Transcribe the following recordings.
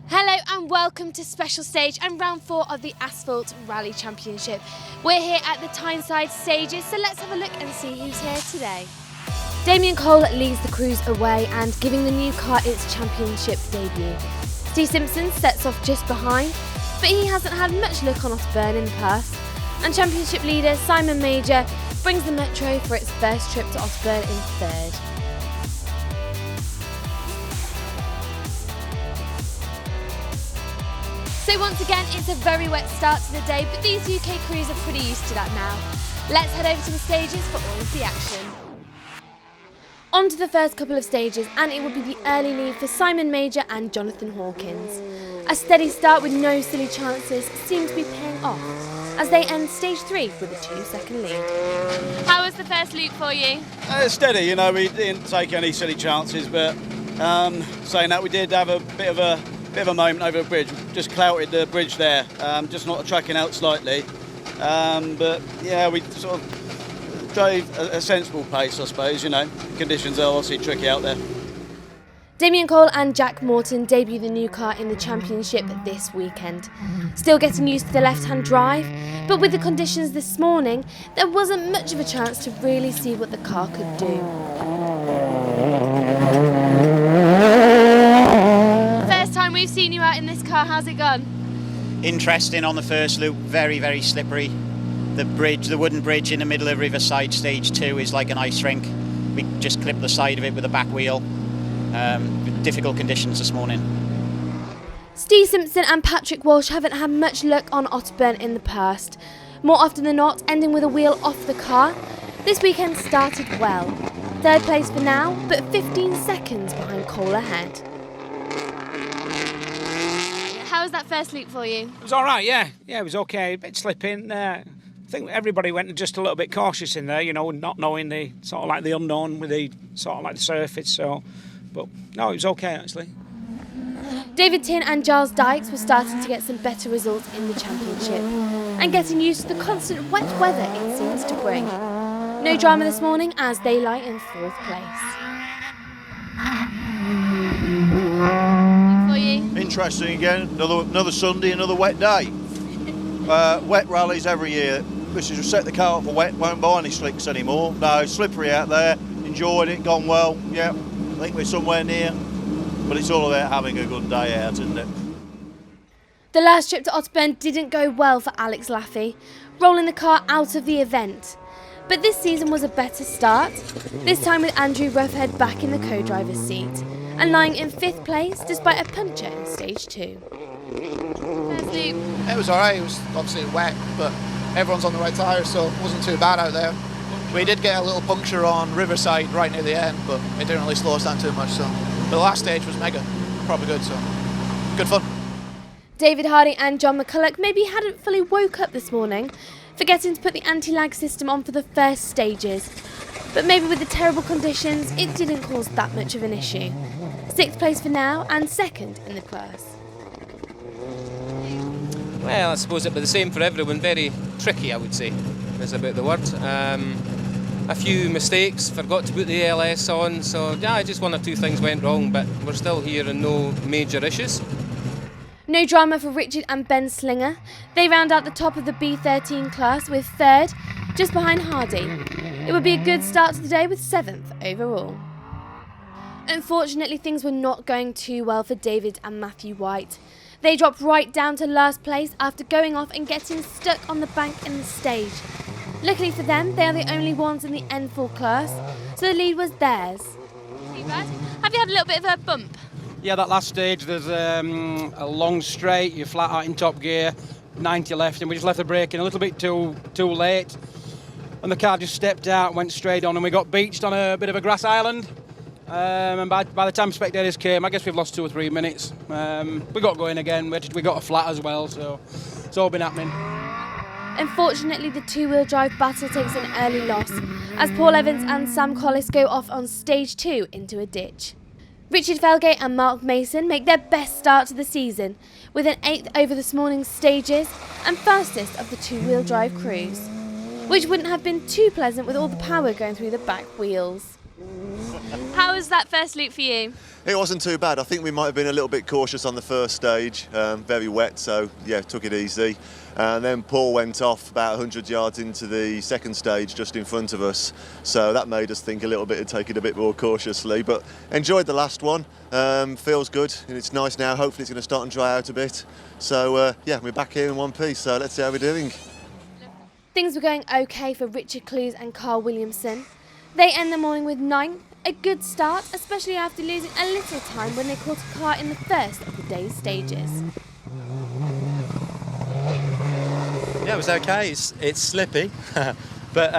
Hello and welcome to special stage and round 4 of the Asphalt Rally Championship. We're here at the Tyneside stages, so let's have a look and see who's here today. Damien Cole leads the crews away and giving the new car its championship debut. Steve Simpson sets off just behind, but he hasn't had much luck on Osborne in the past. And championship leader Simon Major brings the Metro for its first trip to Osborne in third. So once again, it's a very wet start to the day, but these UK crews are pretty used to that now. Let's head over to the stages for all of the action. On to the first couple of stages, and it will be the early lead for Simon Major and Jonathan Hawkins. A steady start with no silly chances seems to be paying off, as they end stage 3 with a 2-second lead. How was the first loop for you? Steady, you know, we didn't take any silly chances, but saying that, we did have a bit of a moment over the bridge. Just clouted the bridge there, just not tracking out slightly. But yeah, we sort of drove a sensible pace, I suppose. You know, conditions are obviously tricky out there. Damien Cole and Jack Morton debut the new car in the championship this weekend. Still getting used to the left-hand drive, but with the conditions this morning, there wasn't much of a chance to really see what the car could do. First time we've seen you out in this car, how's it gone? Interesting on the first loop, very, very slippery. The bridge, the wooden bridge in the middle of Riverside Stage 2 is like an ice rink. We just clipped the side of it with a back wheel. Difficult conditions this morning. Steve Simpson and Patrick Walsh haven't had much luck on Otterburn in the past. More often than not, ending with a wheel off the car. This weekend started well. Third place for now, but 15 seconds behind Cole ahead. How was that first loop for you? It was all right, yeah. Yeah, it was okay. A bit slipping. I think everybody went just a little bit cautious in there, you know, not knowing the sort of like the unknown with the sort of like the surface. So, but no, it was okay actually. David Tin and Giles Dykes were starting to get some better results in the championship and getting used to the constant wet weather it seems to bring. No drama this morning as they lie in 4th place. For you? Interesting again, another Sunday, another wet day. Wet rallies every year. This is set the car up for wet, won't buy any slicks anymore. No, slippery out there, enjoyed it, gone well, yeah. I think we're somewhere near, but it's all about having a good day out, isn't it? The last trip to Otterburn didn't go well for Alex Laffey, rolling the car out of the event. But this season was a better start, this time with Andrew Roughhead back in the co-driver's seat and lying in 5th place despite a puncture in stage 2. First loop. It was alright, it was obviously wet, but everyone's on the right tyre, so it wasn't too bad out there. We did get a little puncture on Riverside right near the end, but it didn't really slow us down too much. So, but the last stage was mega, probably good, so good fun. David Hardy and John McCulloch maybe hadn't fully woke up this morning, forgetting to put the anti-lag system on for the first stages. But maybe with the terrible conditions, it didn't cause that much of an issue. 6th place for now and 2nd in the class. Well, I suppose it'd be the same for everyone. Very tricky, I would say, is about the word. A few mistakes, forgot to put the ALS on, so yeah, just 1 or 2 things went wrong, but we're still here and no major issues. No drama for Richard and Ben Slinger. They round out the top of the B13 class with 3rd, just behind Hardy. It would be a good start to the day with 7th overall. Unfortunately, things were not going too well for David and Matthew White. They dropped right down to last place after going off and getting stuck on the bank in the stage. Luckily for them, they are the only ones in the N4 class, so the lead was theirs. Too bad. Have you had a little bit of a bump? Yeah, that last stage, there's a long straight, you're flat out in top gear, 90 left, and we just left the braking a little bit too late. And the car just stepped out, went straight on, and we got beached on a bit of a grass island. And by the time spectators came, I guess we've lost 2 or 3 minutes. We got going again, we got a flat as well, so it's all been happening. Unfortunately, the 2-wheel drive battle takes an early loss, as Paul Evans and Sam Collis go off on stage 2 into a ditch. Richard Felgate and Mark Mason make their best start to the season, with an 8th over this morning's stages and fastest of the 2-wheel drive crews, which wouldn't have been too pleasant with all the power going through the back wheels. How was that first loop for you? It wasn't too bad. I think we might have been a little bit cautious on the first stage, very wet, so yeah, took it easy. And then Paul went off about 100 yards into the second stage just in front of us, so that made us think a little bit and take it a bit more cautiously, but enjoyed the last one. Feels good and it's nice now. Hopefully it's going to start and dry out a bit, so yeah, we're back here in one piece, so let's see how we're doing. Things were going okay for Richard Clues and Carl Williamson. They end the morning with 9th, a good start, especially after losing a little time when they caught a car in the first of the day's stages. Yeah, it was okay. It's slippy, but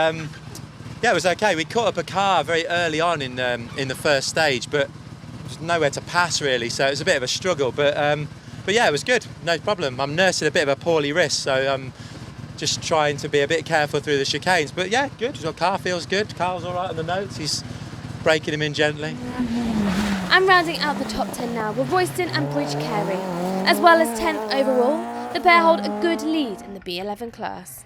yeah, it was okay. We caught up a car very early on in the first stage, but there was nowhere to pass really, so it was a bit of a struggle. But yeah, it was good, no problem. I'm nursing a bit of a poorly wrist, so I'm just trying to be a bit careful through the chicanes. But yeah, good. The car feels good. Carl's all right on the notes. He's breaking him in gently. And rounding out the top 10 now were Royston and Bridge Carey, as well as 10th overall. The pair hold a good lead in the B11 class.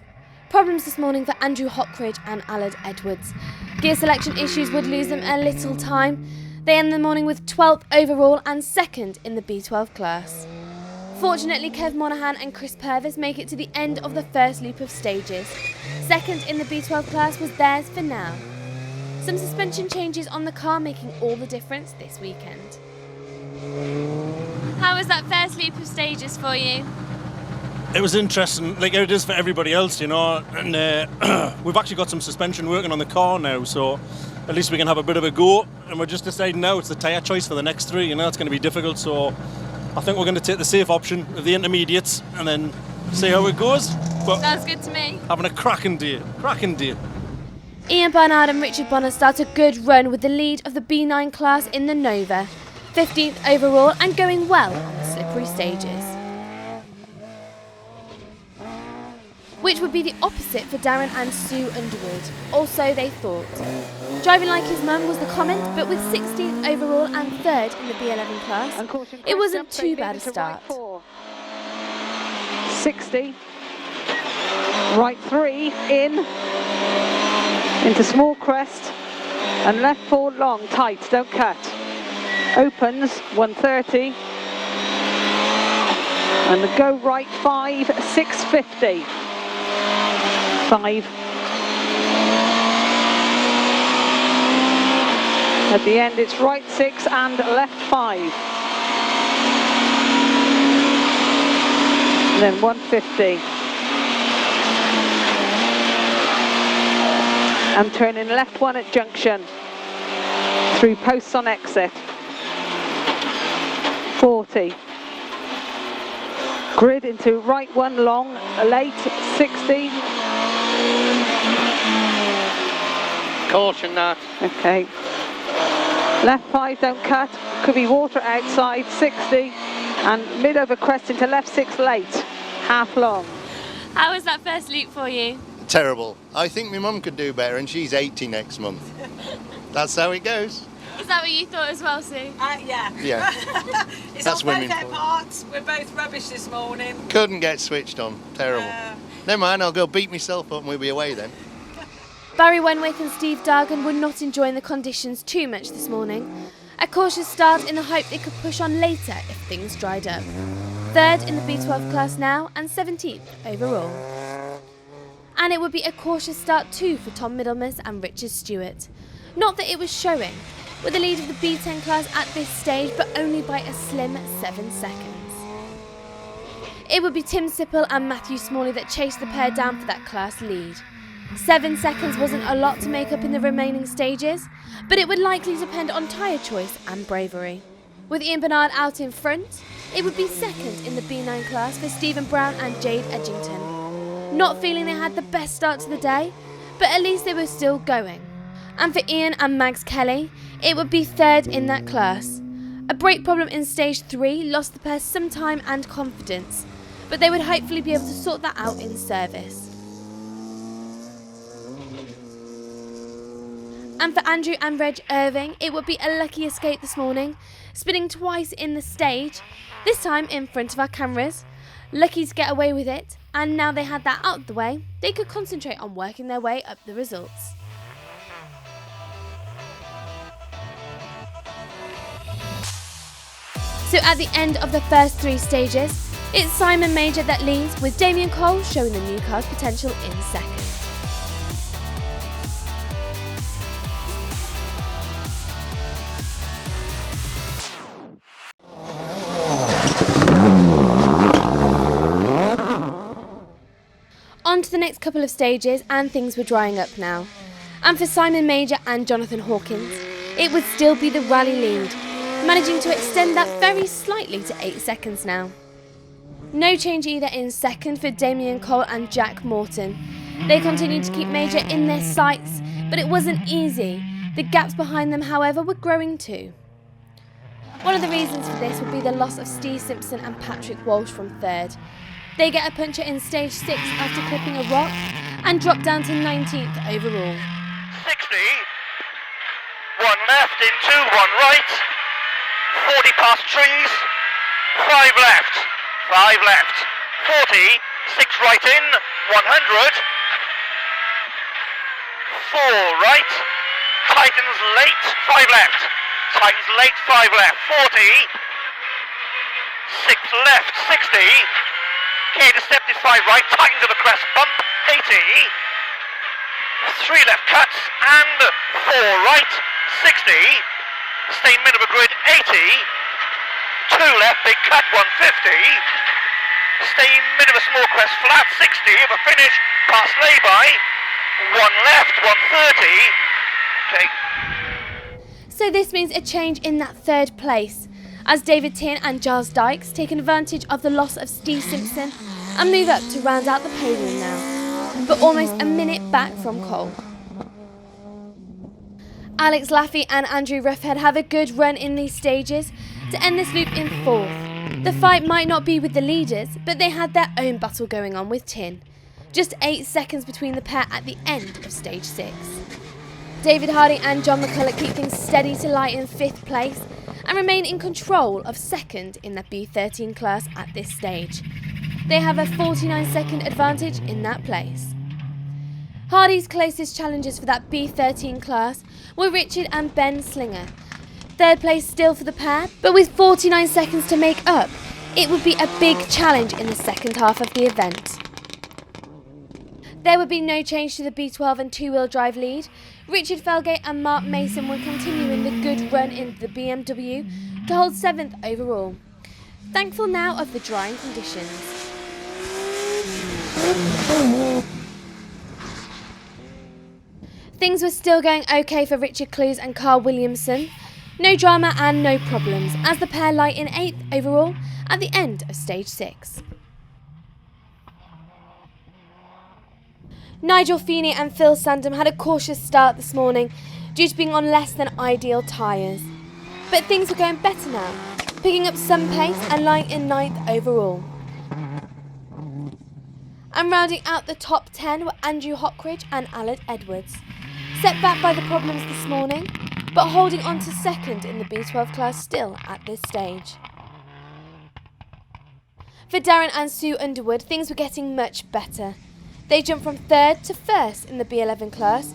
Problems this morning for Andrew Hockridge and Allard Edwards. Gear selection issues would lose them a little time. They end the morning with 12th overall and 2nd in the B12 class. Fortunately, Kev Monaghan and Chris Purvis make it to the end of the first loop of stages. 2nd in the B12 class was theirs for now. Some suspension changes on the car making all the difference this weekend. How was that first loop of stages for you? It was interesting, like it is for everybody else, you know, and we've actually got some suspension working on the car now, so at least we can have a bit of a go, and we're just deciding now it's the tyre choice for the next 3, you know, it's going to be difficult, so I think we're going to take the safe option of the intermediates and then see how it goes. But sounds good to me. Having a cracking day. Ian Barnard and Richard Bonner start a good run with the lead of the B9 class in the Nova, 15th overall and going well on the slippery stages. Which would be the opposite for Darren and Sue Underwood, or so they thought. Driving like his mum was the comment, but with 16th overall and 3rd in the B11 class, it wasn't too bad a start. 60, right 3 in, into small crest, and left 4 long, tight, don't cut. Opens 130, and the go right 5, 650. 5. At the end it's right 6 and left 5. And then 150. and turning left 1 at junction. Through posts on exit. 40. Grid into right 1 long, late 60. Caution that. Okay. Left 5, don't cut. Could be water outside, 60. And mid over crest into left 6 late, half long. How was that first loop for you? Terrible. I think my mum could do better, and she's 80 next month. That's how it goes. Is that what you thought as well, Sue? Yeah. Yeah. It's That's on both women their for you. parts. We're both rubbish this morning. Couldn't get switched on. Terrible. Never mind, I'll go beat myself up and we'll be away then. Barry Wenwick and Steve Dargan were not enjoying the conditions too much this morning. A cautious start in the hope they could push on later if things dried up. 3rd in the B12 class now and 17th overall. And it would be a cautious start too for Tom Middlemas and Richard Stewart. Not that it was showing, with the lead of the B10 class at this stage, but only by a slim 7 seconds. It would be Tim Sipple and Matthew Smalley that chased the pair down for that class lead. 7 seconds wasn't a lot to make up in the remaining stages, but it would likely depend on tyre choice and bravery. With Ian Bernard out in front, it would be 2nd in the B9 class for Stephen Brown and Jade Edgington. Not feeling they had the best start to the day, but at least they were still going. And for Ian and Mags Kelly, it would be 3rd in that class. A brake problem in stage 3 lost the pair some time and confidence, but they would hopefully be able to sort that out in service. And for Andrew and Reg Irving, it would be a lucky escape this morning, spinning twice in the stage, this time in front of our cameras. Lucky to get away with it, and now they had that out of the way, they could concentrate on working their way up the results. So at the end of the first 3 stages, it's Simon Major that leads, with Damien Cole showing the new car's potential in 2nd. On to the next couple of stages, and things were drying up now. And for Simon Major and Jonathan Hawkins, it would still be the rally lead, managing to extend that very slightly to 8 seconds now. No change either in 2nd for Damien Cole and Jack Morton. They continued to keep Major in their sights, but it wasn't easy. The gaps behind them, however, were growing too. One of the reasons for this would be the loss of Steve Simpson and Patrick Walsh from 3rd. They get a puncture in stage 6 after clipping a rock and drop down to 19th overall. 60, 1 left into 1 right, 40 past trees, 5 left, 5 left, 40, 6 right in, 100, 4 right, tightens late, 5 left, tightens late, 5 left, 40, 6 left, 60, okay, deceptive 5 right, tighten to the crest, bump, 80, 3 left cuts, and 4 right, 60, stay mid of a grid, 80, 2 left, big cut, 150, stay mid of a small crest, flat, 60, of a finish, past lay-by, 1 left, 130, okay. So this means a change in that 3rd place, as David Tien and Giles Dykes take advantage of the loss of Steve Simpson and move up to round out the podium now, but almost a minute back from Cole. Alex Laffey and Andrew Ruffhead have a good run in these stages to end this loop in 4th. The fight might not be with the leaders, but they had their own battle going on with Tin. Just 8 seconds between the pair at the end of stage 6. David Harding and John McCulloch keep things steady to lie in 5th place and remain in control of 2nd in the B13 class at this stage. They have a 49-second advantage in that place. Hardy's closest challengers for that B13 class were Richard and Ben Slinger. 3rd place still for the pair, but with 49 seconds to make up, it would be a big challenge in the 2nd half of the event. There would be no change to the B12 and 2-wheel drive lead. Richard Felgate and Mark Mason were continuing the good run in the BMW to hold 7th overall. Thankful now of the drying conditions. Things were still going okay for Richard Clues and Carl Williamson. No drama and no problems, as the pair lie in 8th overall at the end of stage 6. Nigel Feeney and Phil Sandham had a cautious start this morning due to being on less than ideal tyres. But things were going better now, picking up some pace and lying in 9th overall. And rounding out the top 10 were Andrew Hockridge and Aled Edwards. Set back by the problems this morning, but holding on to 2nd in the B12 class still at this stage. For Darren and Sue Underwood, things were getting much better. They jumped from 3rd to 1st in the B11 class,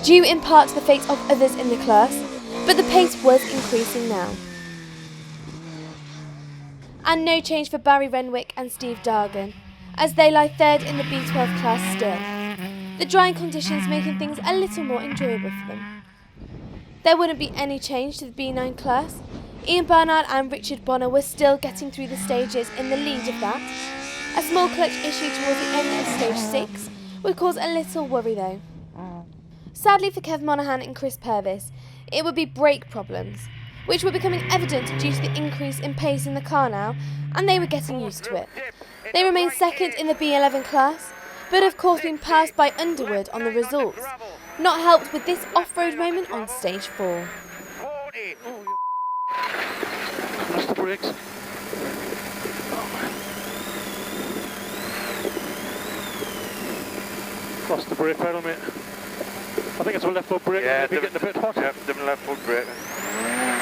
due in part to the fate of others in the class, but the pace was increasing now. And no change for Barry Renwick and Steve Dargan, as they lie 3rd in the B12 class still, the drying conditions making things a little more enjoyable for them. There wouldn't be any change to the B9 class. Ian Barnard and Richard Bonner were still getting through the stages in the lead of that. A small clutch issue towards the end of stage 6 would cause a little worry though. Sadly for Kev Monaghan and Chris Purvis, it would be brake problems, which were becoming evident due to the increase in pace in the car now, and they were getting used to it. They remained 2nd in the B11 class, but of course being passed by Underwood on the results, not helped with this off-road moment on stage 4. Lost the brakes. Lost the brake pedal, mate. I think it's a left foot brake. Yeah, maybe getting a bit hot. Yeah, different left foot brake.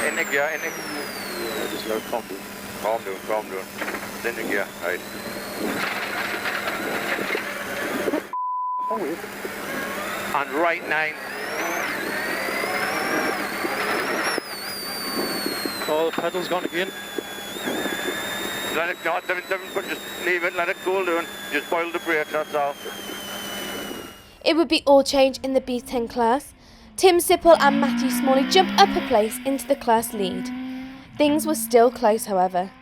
In the gear, in the... Yeah, just low, calm down. Calm down. In the gear, right. Oh, yeah. And right 9. Oh, the pedal's gone again. Let it go, but just leave it, let it cool down. Just boil the brakes, that's all. It would be all change in the B10 class. Tim Sipple and Matthew Smalley jumped up a place into the class lead. Things were still close, however.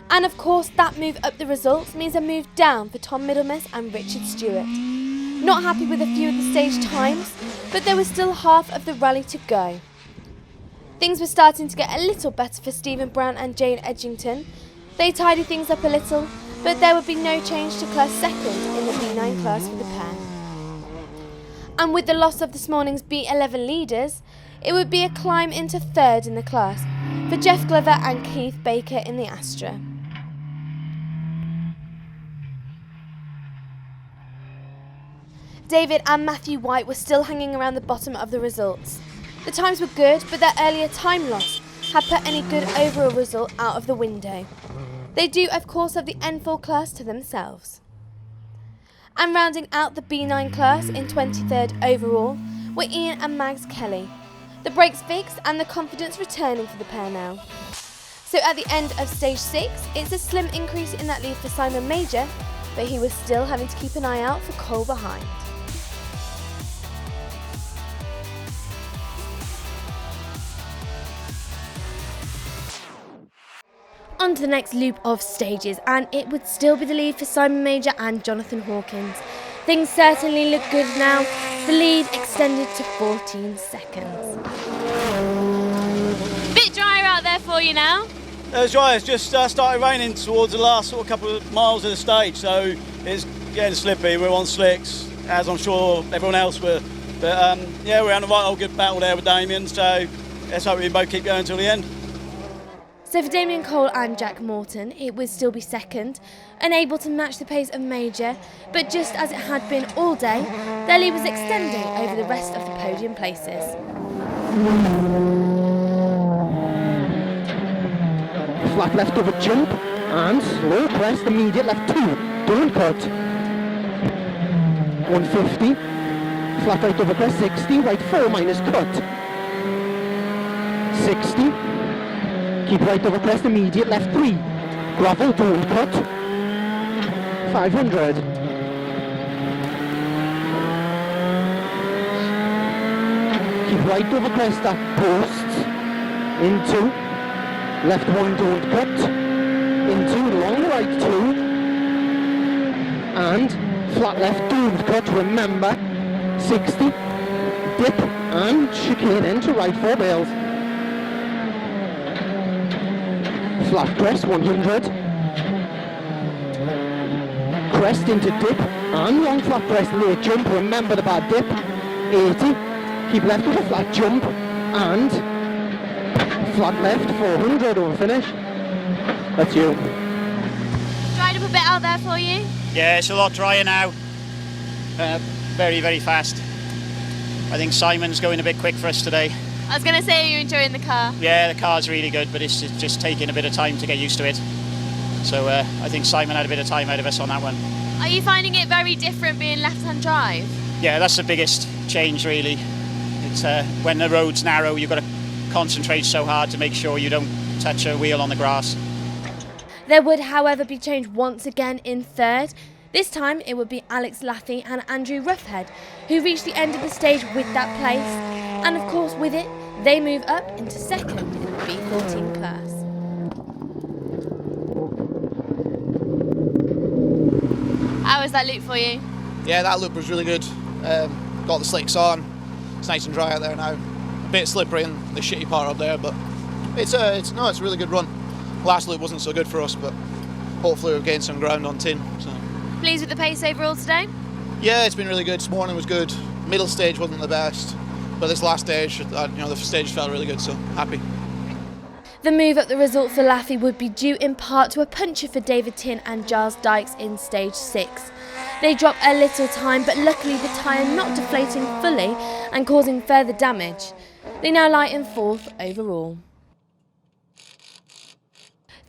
And of course, that move up the results means a move down for Tom Middlemiss and Richard Stewart. Not happy with a few of the stage times, but there was still half of the rally to go. Things were starting to get a little better for Stephen Brown and Jane Edgington. They tidied things up a little, but there would be no change to class 2nd in the B9 class for the pair. And with the loss of this morning's B11 leaders, it would be a climb into 3rd in the class for Jeff Glover and Keith Baker in the Astra. David and Matthew White were still hanging around the bottom of the results. The times were good, but their earlier time loss had put any good overall result out of the window. They do, of course, have the N4 class to themselves. And rounding out the B9 class in 23rd overall were Ian and Mags Kelly. The brakes fixed and the confidence returning for the pair now. So at the end of stage 6, it's a slim increase in that lead for Simon Major, but he was still having to keep an eye out for Cole behind. On to the next loop of stages, and it would still be the lead for Simon Major and Jonathan Hawkins. Things certainly look good now. The lead extended to 14 seconds. Bit drier out there for you now. It's dry. It's just started raining towards the last sort of couple of miles of the stage, so it's getting slippy. We're on slicks, as I'm sure everyone else were. But yeah, we're having a right old good battle there with Damien, so let's hope we both keep going until the end. So for Damien Cole and Jack Morton, it would still be 2nd, unable to match the pace of Major, but just as it had been all day, their lead was extending over the rest of the podium places. Flat left over jump, and slow crest, immediate left 2, don't cut. 150, flat right over crest 60, right 4 minus cut. 60. Keep right over crest, immediate left 3. Gravel, don't cut. 500. Keep right over crest at posts. Into. Left 1, don't cut. Into, long right 2. And Flat left, doomed cut, remember. 60. Dip and chicane into right 4 bales. Flat crest, 100. Crest into dip and long flat crest, late jump, remember the bad dip. 80. Keep left with a flat jump and flat left, 400 over finish. That's you. Dried up a bit out there for you? Yeah, it's a lot drier now. Very, very fast. I think Simon's going a bit quick for us today. I was going to say, are you enjoying the car? Yeah, the car's really good, but it's just taking a bit of time to get used to it. So I think Simon had a bit of time out of us on that one. Are you finding it very different being left-hand drive? Yeah, that's the biggest change really. It's when the road's narrow, you've got to concentrate so hard to make sure you don't touch a wheel on the grass. There would, however, be change once again in third. This time it would be Alex Lathie and Andrew Roughhead who reached the end of the stage with that place. And of course with it, they move up into second in the B14 class. How was that loop for you? Yeah, that loop was really good. Got the slicks on. It's nice and dry out there now. A bit slippery in the shitty part up there, but it's a really good run. Last loop wasn't so good for us, but hopefully we've gained some ground on tin. So. Pleased with the pace overall today? Yeah, it's been really good. This morning was good. Middle stage wasn't the best, but this last stage, the stage felt really good, so happy. The move up the result for Lathie would be due in part to a puncture for David Tin and Giles Dykes in stage 6. They dropped a little time, but luckily the tyre not deflating fully and causing further damage. They now lie in 4th overall.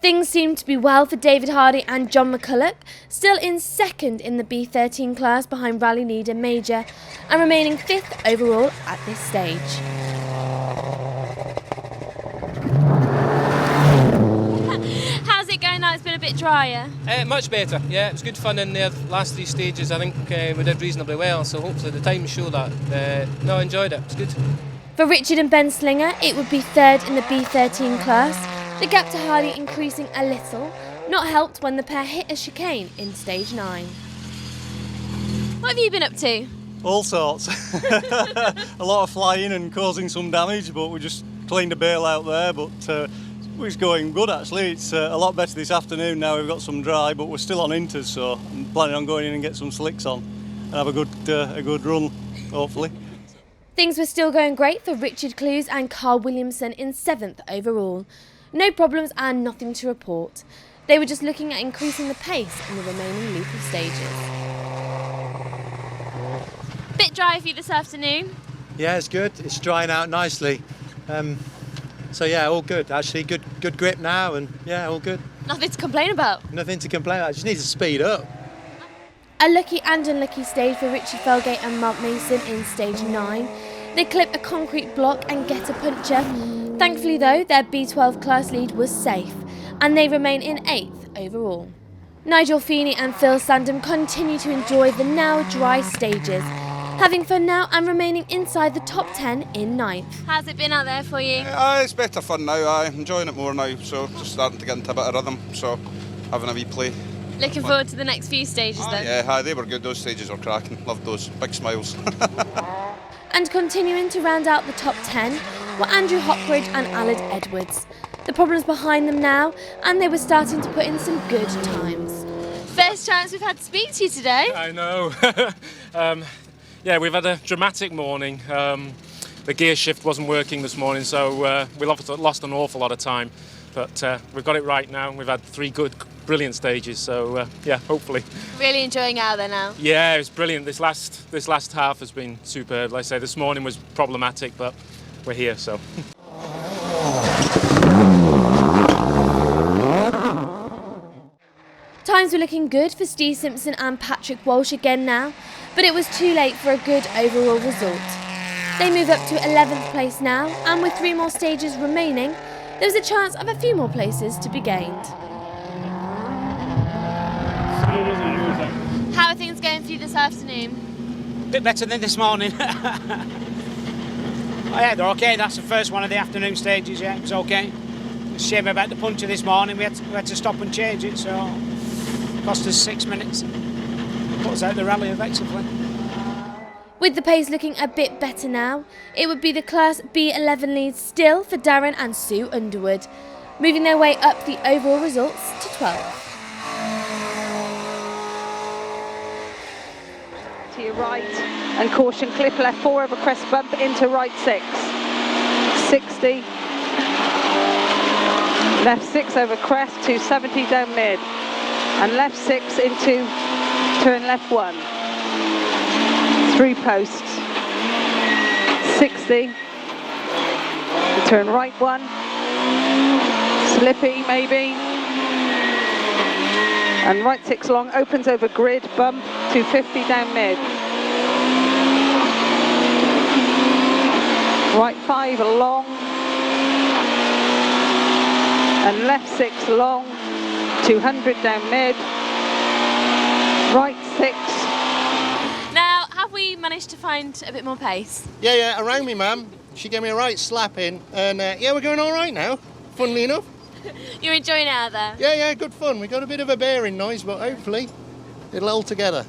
Things seem to be well for David Hardy and John McCulloch, still in 2nd in the B13 class behind rally leader Major and remaining 5th overall at this stage. How's it going now? It's been a bit drier. Much better, yeah. It was good fun in the last 3 stages. I think we did reasonably well, so hopefully the times show that. No, I enjoyed it. It was good. For Richard and Ben Slinger, it would be 3rd in the B13 class. The gap to Hardy increasing a little, not helped when the pair hit a chicane in stage 9. What have you been up to? All sorts. A lot of flying and causing some damage, but we just cleaned a bale out there, but it's going good actually. It's a lot better this afternoon now. We've got some dry, but we're still on inters, so I'm planning on going in and get some slicks on and have a good run, hopefully. Things were still going great for Richard Clues and Carl Williamson in 7th overall. No problems and nothing to report. They were just looking at increasing the pace in the remaining loop of stages. Bit dry for you this afternoon? Yeah, it's good. It's drying out nicely. So yeah, all good. Actually, good grip now, and yeah, all good. Nothing to complain about? Nothing to complain about. I just need to speed up. A lucky and unlucky stage for Richard Felgate and Mark Mason in stage 9. They clip a concrete block and get a puncture. Thankfully though, their B12 class lead was safe and they remain in 8th overall. Nigel Feeney and Phil Sandham continue to enjoy the now dry stages, having fun now and remaining inside the top 10 in 9th. How's it been out there for you? It's better fun now, I'm enjoying it more now, so just starting to get into a bit of rhythm, so having a wee play. Looking forward to the next few stages then? Yeah, they were good, those stages were cracking, loved those, big smiles. And continuing to round out the top 10 were Andrew Hopbridge and Aled Edwards. The problem's behind them now, and they were starting to put in some good times. First chance we've had to speak to you today. I know. Yeah, we've had a dramatic morning. The gear shift wasn't working this morning, so we lost an awful lot of time. But we've got it right now. We've had 3 good, brilliant stages, so yeah, hopefully. Really enjoying out there now? Yeah, it was brilliant. This last half has been superb. Like I say, this morning was problematic, but we're here, so. Times were looking good for Steve Simpson and Patrick Walsh again now, but it was too late for a good overall result. They move up to 11th place now, and with 3 more stages remaining, there's a chance of a few more places to be gained. How are things going for you this afternoon? Bit better than this morning. Oh yeah, they're okay. That's the first one of the afternoon stages, yeah, it's okay. It's a shame about the puncture this morning. We had to stop and change it, so it cost us 6 minutes. put us out the rally effectively. With the pace looking a bit better now, it would be the Class B11 lead still for Darren and Sue Underwood, moving their way up the overall results to 12. To your right, and caution, clip left 4 over crest bump into right 6. 60. Left 6 over crest, 270 down mid. And left 6 into turn left 1. 3 posts. 60. Turn right 1. Slippy maybe. And right 6 long, opens over grid, bump, 250 down mid. Right 5 long. And left 6 long, 200 down mid. Right 6. Now, have we managed to find a bit more pace? Yeah, around me, ma'am. She gave me a right slap in, and yeah, we're going all right now, funnily enough. You're enjoying it out there? Yeah, good fun. We got a bit of a bearing noise, but hopefully it'll hold together.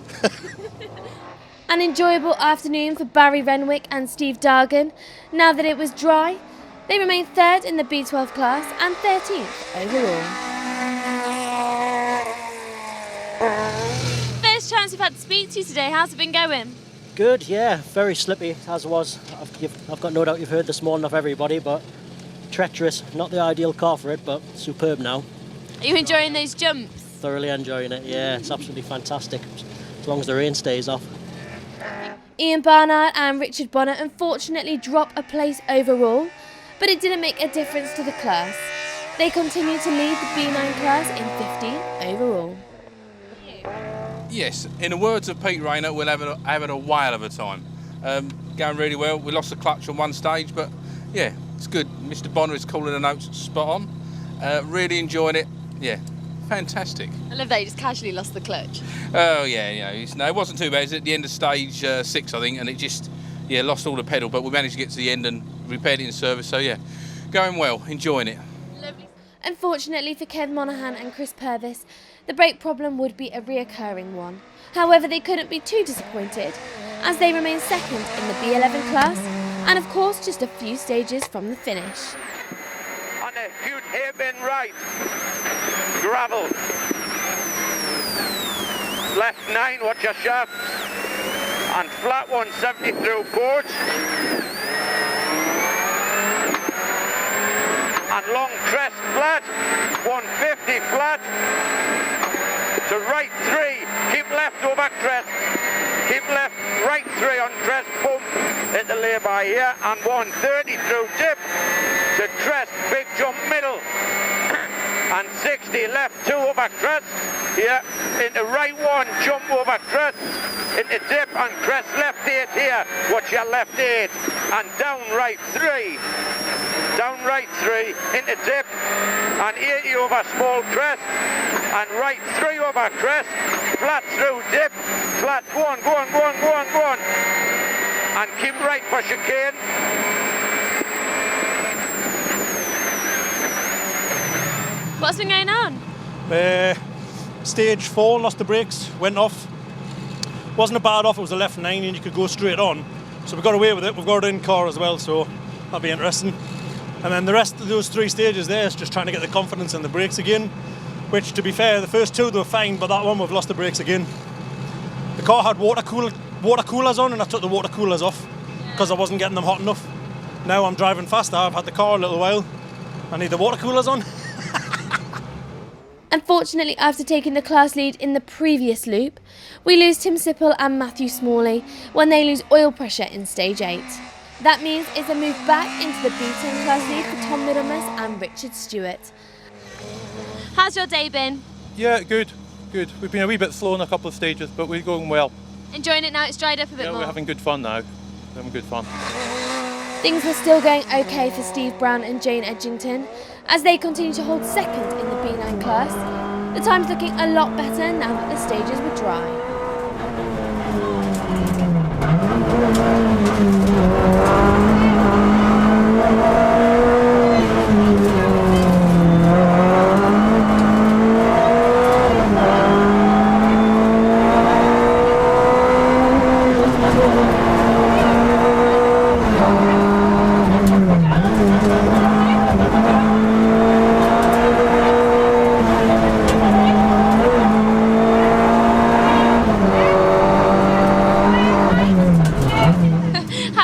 An enjoyable afternoon for Barry Renwick and Steve Dargan. Now that it was dry, they remained 3rd in the B12 class and 13th overall. First chance we've had to speak to you today. How's it been going? Good, yeah, very slippy as was. I've got no doubt you've heard this morning of everybody, but treacherous, not the ideal car for it, but superb now. Are you enjoying those jumps? Thoroughly enjoying it, yeah, it's absolutely fantastic, as long as the rain stays off. Ian Barnard and Richard Bonner unfortunately drop a place overall, but it didn't make a difference to the class. They continue to lead the B9 class in 15th overall. Yes, in the words of Pete Rayner, we're having a whale of a time. Going really well. We lost the clutch on one stage, but yeah, it's good. Mr. Bonner is calling the notes spot on. Really enjoying it. Yeah, fantastic. I love that you just casually lost the clutch. Oh yeah, it wasn't too bad. It's at the end of stage 6, I think, and it just lost all the pedal, but we managed to get to the end and repaired it in service. So yeah, going well, enjoying it. Lovely. Unfortunately for Kev Monaghan and Chris Purvis, the brake problem would be a reoccurring one. However, they couldn't be too disappointed, as they remain 2nd in the B11 class, and of course just a few stages from the finish. On a huge hairpin right, gravel. Left 9, watch your shaft. And flat 170 through course. And long crest flat, 150 flat. To right 3, keep left over crest. Keep left, right 3 on crest, boom, hit the lay-by here. And 130 through dip. To crest, big jump middle. And 60 left 2 over crest. Here, into right 1, jump over crest. Into dip and crest left 8 here. Watch your left 8. And down right 3. Down right 3 into dip. And 80 over small crest. And right 3 over crest. Flat through dip. Flat, go on. And keep right for chicane. What's been going on? Stage 4, lost the brakes, went off. Wasn't a bad off, it was a left 9 and you could go straight on. So we got away with it, we've got it in car as well, so that'll be interesting. And then the rest of those 3 stages there is just trying to get the confidence in the brakes again, which to be fair, the first 2 they were fine, but that one we've lost the brakes again. The car had water coolers on and I took the water coolers off because I wasn't getting them hot enough. Now I'm driving faster, I've had the car a little while, I need the water coolers on. Unfortunately, after taking the class lead in the previous loop, we lose Tim Sipple and Matthew Smalley when they lose oil pressure in stage 8. That means it's a move back into the B10 class lead for Tom Middlemas and Richard Stewart. How's your day been? Yeah, good. We've been a wee bit slow in a couple of stages, but we're going well. Enjoying it now it's dried up a bit more? We're having good fun now. Things were still going okay for Steve Brown and Jane Edgington as they continue to hold 2nd in the B9 class. The time's looking a lot better now that the stages were dry.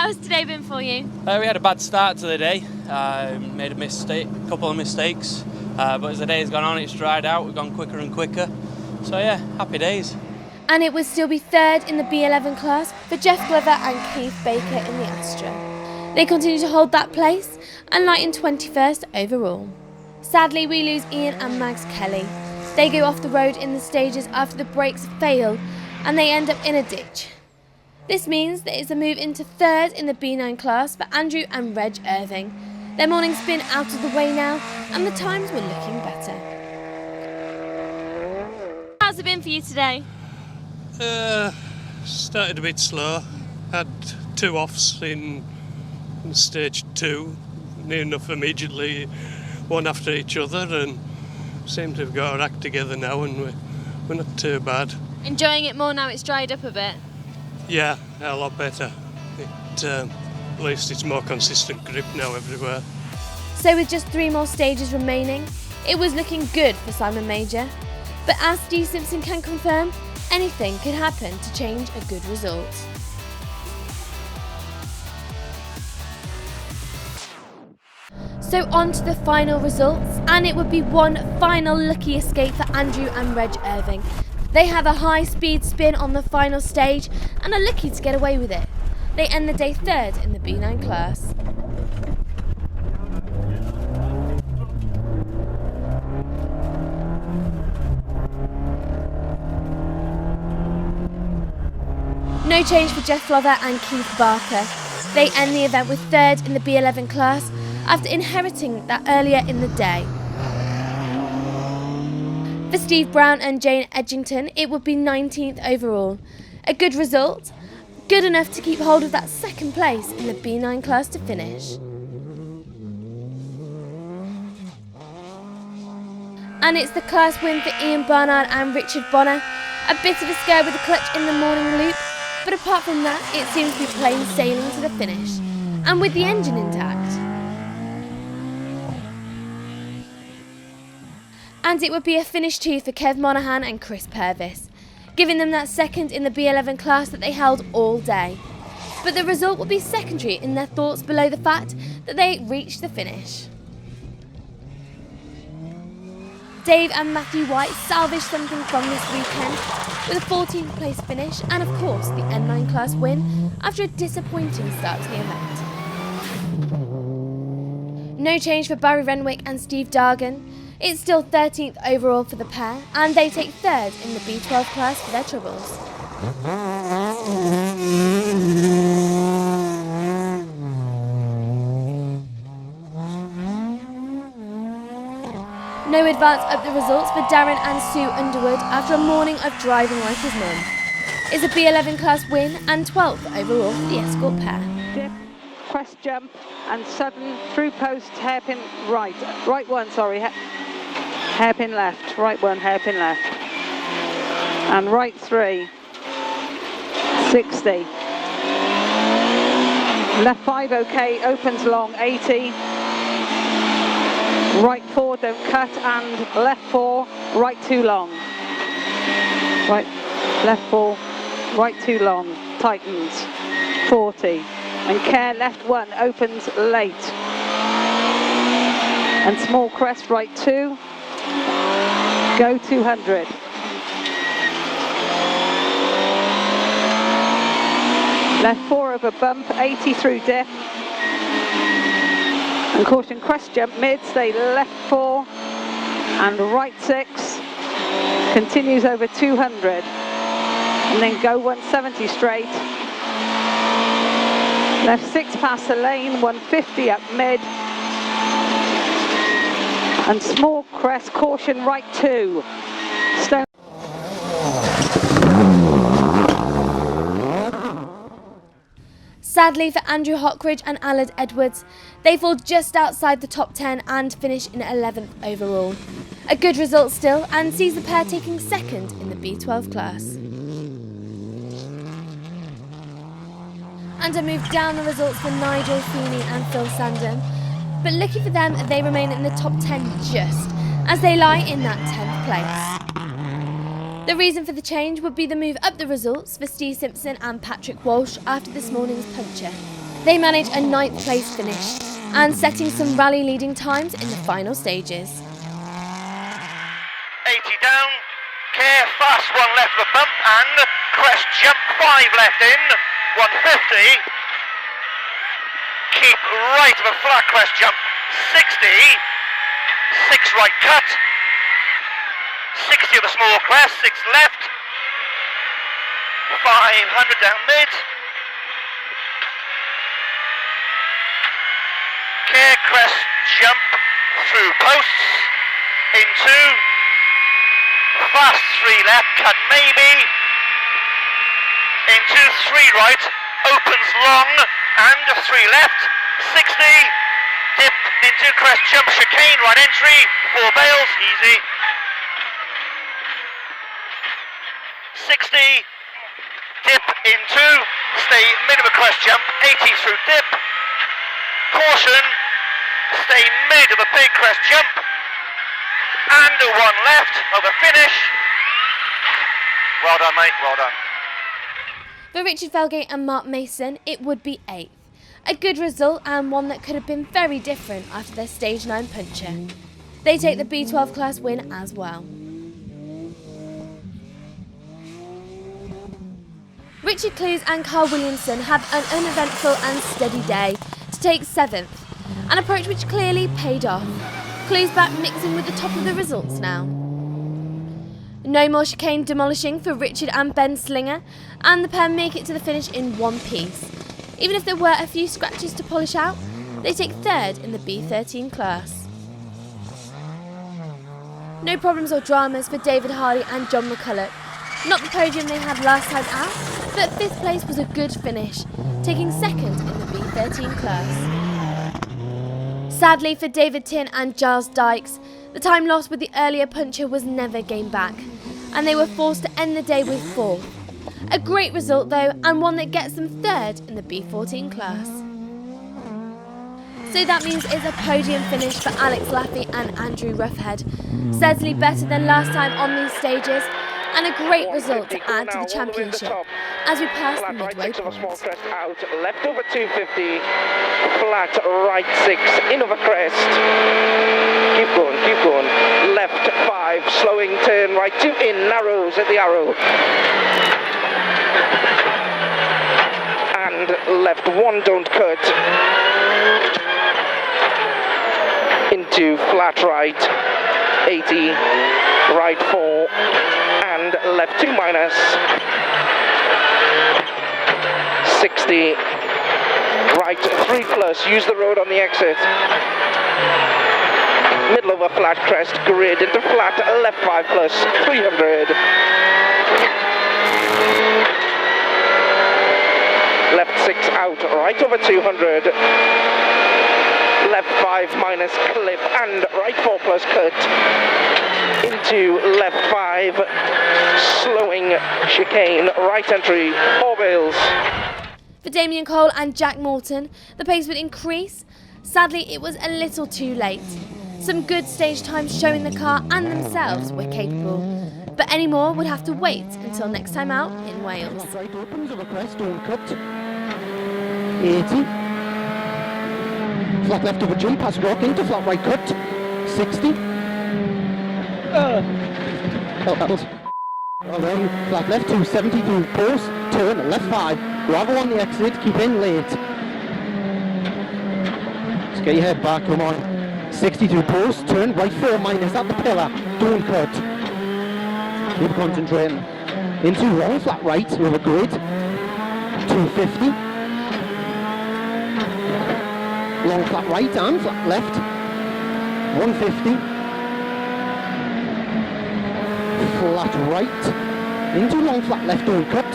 How's today been for you? We had a bad start to the day, made a couple of mistakes, but as the day has gone on it's dried out, we've gone quicker and quicker, so yeah, happy days. And it would still be third in the B11 class for Jeff Glover and Keith Baker in the Astra. They continue to hold that place and lighten 21st overall. Sadly, we lose Ian and Mags Kelly. They go off the road in the stages after the brakes fail and they end up in a ditch. This means that it's a move into third in the B9 class for Andrew and Reg Irving. Their morning's been out of the way now and the times were looking better. How's it been for you today? Started a bit slow. Had 2 offs in stage 2, near enough immediately, one after each other, and seem to have got our act together now, and we're not too bad. Enjoying it more now it's dried up a bit? Yeah, a lot better. At least it's more consistent grip now everywhere. So with just 3 more stages remaining, it was looking good for Simon Major. But as Steve Simpson can confirm, anything could happen to change a good result. So on to the final results, and it would be one final lucky escape for Andrew and Reg Irving. They have a high speed spin on the final stage and are lucky to get away with it. They end the day third in the B9 class. No change for Jeff Glover and Keith Barker. They end the event with third in the B11 class after inheriting that earlier in the day. For Steve Brown and Jane Edgington, it would be 19th overall. A good result, good enough to keep hold of that second place in the B9 class to finish. And it's the class win for Ian Barnard and Richard Bonner. A bit of a scare with the clutch in the morning loop, but apart from that, it seems to be plain sailing to the finish, and with the engine intact. And it would be a finish too for Kev Monaghan and Chris Purvis, giving them that second in the B11 class that they held all day. But the result would be secondary in their thoughts below the fact that they reached the finish. Dave and Matthew White salvaged something from this weekend with a 14th place finish and of course the N9 class win after a disappointing start to the event. No change for Barry Renwick and Steve Dargan. It's still 13th overall for the pair, and they take third in the B12 class for their troubles. No advance up the results for Darren and Sue Underwood after a morning of driving like his mum. It's a B11 class win and 12th overall for the Escort pair. Dip, crest jump, and sudden through post, hairpin right. Right one, sorry. Hairpin left, right one, hairpin left. And right 3, 60. Left 5, okay, opens long, 80. Right 4, don't cut, and left 4, right 2 long. Right, left 4, right 2 long, tightens, 40. And care, left 1, opens late. And small crest, right 2. Go 200. Left 4 over bump, 80 through dip. And caution crest jump mid, stay left 4 and right 6. Continues over 200. And then go 170 straight. Left 6 past the lane, 150 up mid. And small crest, caution right 2. Stone. Sadly for Andrew Hockridge and Allard Edwards, they fall just outside the top 10 and finish in 11th overall. A good result still, and sees the pair taking second in the B12 class. And a move down the results for Nigel Feeney and Phil Sandon. But lucky for them, they remain in the top 10 just, as they lie in that 10th place. The reason for the change would be the move up the results for Steve Simpson and Patrick Walsh after this morning's puncture. They manage a 9th place finish and setting some rally leading times in the final stages. 80 down, care fast, 1 left of a bump and crest jump, 5 left in, 150. Keep right of a flat crest jump, 60. 6 right cut, 60 of a small crest, 6 left, 500 down mid. Care crest jump through posts, into, fast 3 left, cut maybe, into 3 right, opens long, and 3 left, 60, dip into crest jump, chicane, right entry, 4 bails, easy, 60, dip into, stay mid of a crest jump, 80 through dip, caution, stay mid of a big crest jump, and 1 left of a finish. Well done, mate, well done. For Richard Felgate and Mark Mason, it would be 8th. A good result and one that could have been very different after their stage 9 puncher. They take the B12 class win as well. Richard Clues and Carl Williamson have an uneventful and steady day to take 7th, an approach which clearly paid off. Clues back mixing with the top of the results now. No more chicane demolishing for Richard and Ben Slinger, and the pair make it to the finish in one piece. Even if there were a few scratches to polish out, they take 3rd in the B13 class. No problems or dramas for David Harley and John McCulloch. Not the podium they had last time out, but 5th place was a good finish, taking 2nd in the B13 class. Sadly for David Tin and Giles Dykes, the time lost with the earlier puncher was never gained back, and they were forced to end the day with 4th. A great result though, and one that gets them 3rd in the B14 class. So that means it's a podium finish for Alex Laffey and Andrew Roughhead. Certainly better than last time on these stages, and a great result to add to the championship as we pass the midway point. Out, left over 250, flat right 6, in over crest, keep going, left 5, slowing turn right 2, in, narrows at the arrow, and left 1, don't cut, into flat right, 80, right 4, and left 2 minus, 60, right 3 plus, use the road on the exit, middle over flat crest, grid into flat, left 5 plus, 300, left 6 out, right over 200, left 5 minus clip, and right 4 plus cut, into left 5, slowing chicane, right entry, 4 bails. For Damien Cole and Jack Morton, the pace would increase. Sadly, it was a little too late. Some good stage times showing the car and themselves were capable, but any more would have to wait until next time out in Wales. Right opens over crest, don't cut. 80. Flat left over jump, past rock into flat right cut. 60. Well then, flat left 270 through post, turn left 5. Gravel on the exit, keep in late. Just get your head back, come on. 60 through post, turn right 4 minus at the pillar, don't cut. Keep concentrating. Into long flat right over grid, 250. Long flat right and flat left, 150. Flat right, into long flat left, don't cut,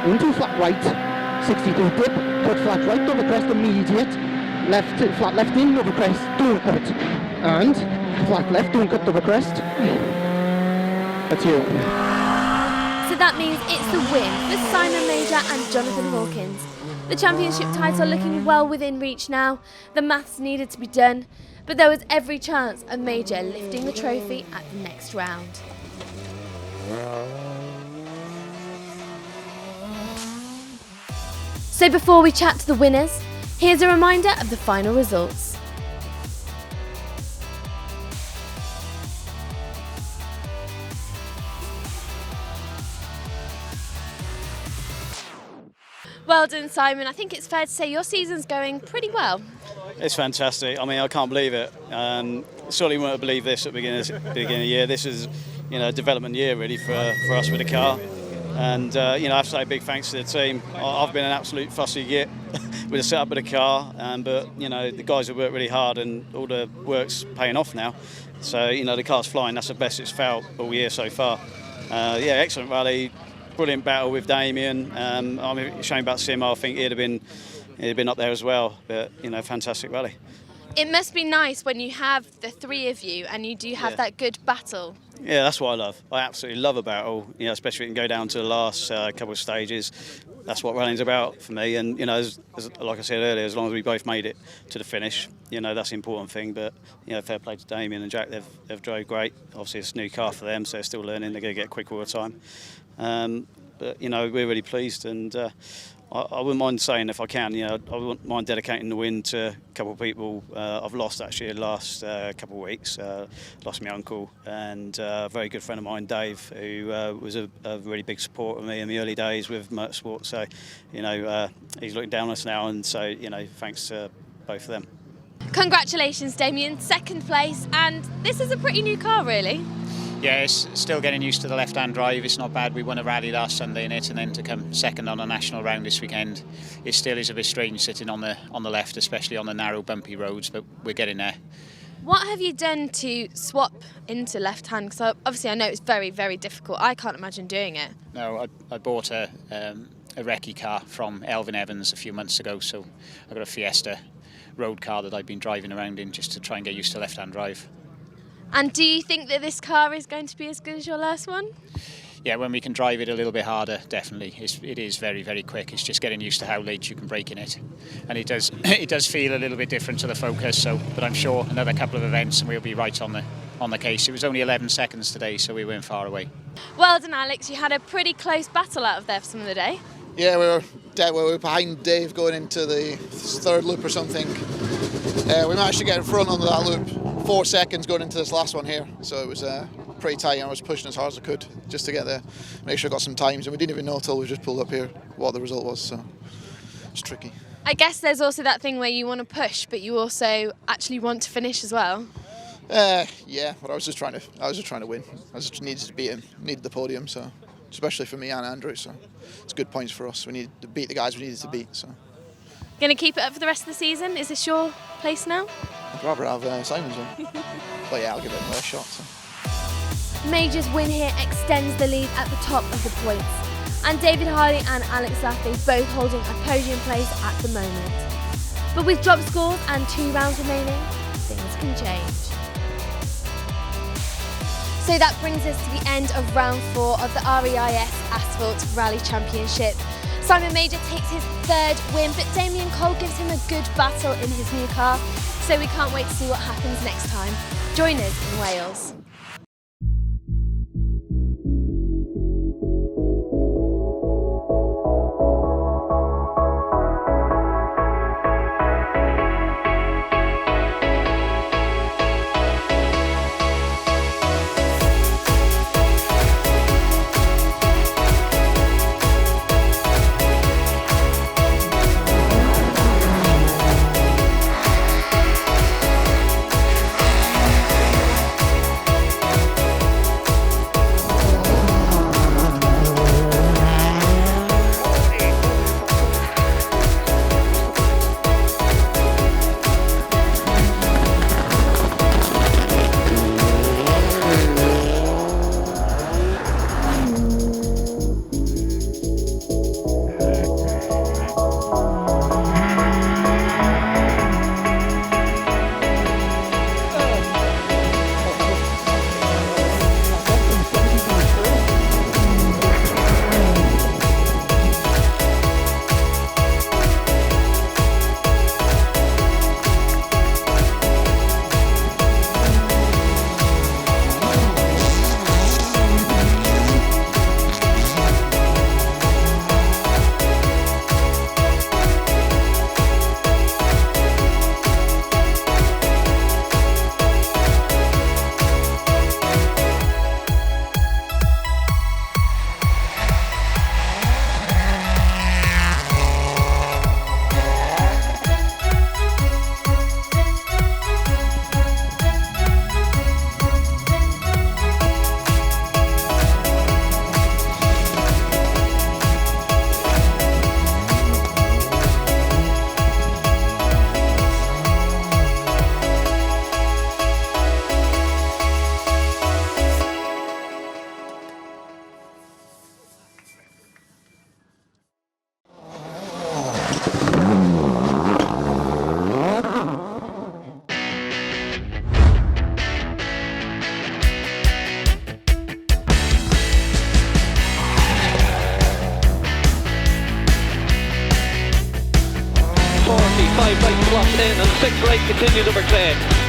into flat right, 62 dip, cut flat right over crest immediate, left flat left in over crest, don't cut, and flat left, don't cut over crest. That's you. So that means it's the win for Simon Major and Jonathan Hawkins. The championship title looking well within reach now. The maths needed to be done, but there was every chance of Major lifting the trophy at the next round. So before we chat to the winners, here's a reminder of the final results. Well done, Simon. I think it's fair to say your season's going pretty well. It's fantastic. I mean, I can't believe it. Certainly wouldn't have believed this at the beginning of the year. This is, a development year really for us with the car. And, I have to say a big thanks to the team. I've been an absolute fussy git with the setup of the car, but, the guys have worked really hard and all the work's paying off now. So, the car's flying. That's the best it's felt all year so far. Excellent rally. Brilliant battle with Damien. I'm ashamed about Simo. I think he'd have been up there as well. But fantastic rally. It must be nice when you have the three of you and you do have that good battle. Yeah, that's what I love. I absolutely love a battle. Especially if we can go down to the last couple of stages. That's what running's about for me. And as like I said earlier, as long as we both made it to the finish, that's the important thing. But fair play to Damien and Jack. They've drove great. Obviously, it's a new car for them, so they're still learning. They're going to get quicker all the time. But we're really pleased, and I wouldn't mind saying, if I can, I wouldn't mind dedicating the win to a couple of people I've lost actually the last couple of weeks. Lost my uncle and a very good friend of mine, Dave, who was a really big support of me in the early days with motorsport. So he's looking down on us now, and so thanks to both of them. Congratulations, Damien, second place, and this is a pretty new car, really. Yeah, it's still getting used to the left-hand drive. It's not bad. We won a rally last Sunday in it, and then to come second on a national round this weekend, it still is a bit strange sitting on the left, especially on the narrow, bumpy roads. But we're getting there. What have you done to swap into left-hand? Because obviously I know it's very, very difficult. I can't imagine doing it. No, I bought a recce car from Elvin Evans a few months ago, so I got a Fiesta road car that I've been driving around in just to try and get used to left-hand drive. And do you think that this car is going to be as good as your last one? Yeah, when we can drive it a little bit harder, definitely. It is very, very quick. It's just getting used to how late you can brake in it. And it does feel a little bit different to the Focus, but I'm sure another couple of events and we'll be right on the case. It was only 11 seconds today, so we weren't far away. Well done, Alex. You had a pretty close battle out of there for some of the day. Yeah, we were behind Dave going into the third loop or something. We managed to get in front on that loop 4 seconds going into this last one here, so it was pretty tight, and I was pushing as hard as I could just to get there, make sure I got some times, and we didn't even know until we just pulled up here what the result was, so it's tricky. I guess there's also that thing where you want to push, but you also actually want to finish as well. Yeah, but I was just trying to win. I just needed to beat him, needed the podium, so especially for me and Andrew, so it's good points for us. We needed to beat the guys we needed to beat, so. Going to keep it up for the rest of the season? Is this your place now? I'd rather have Simon's one. But yeah, I'll give it another shot. So. Major's win here extends the lead at the top of the points. And David Harley and Alex Laffey both holding a podium place at the moment. But with drop scores and 2 rounds remaining, things can change. So that brings us to the end of round 4 of the REIS Asphalt Rally Championship. Simon Major takes his 3rd win, but Damien Cole gives him a good battle in his new car, so we can't wait to see what happens next time. Join us in Wales. 5 right slots in, and 6 right continues over clear.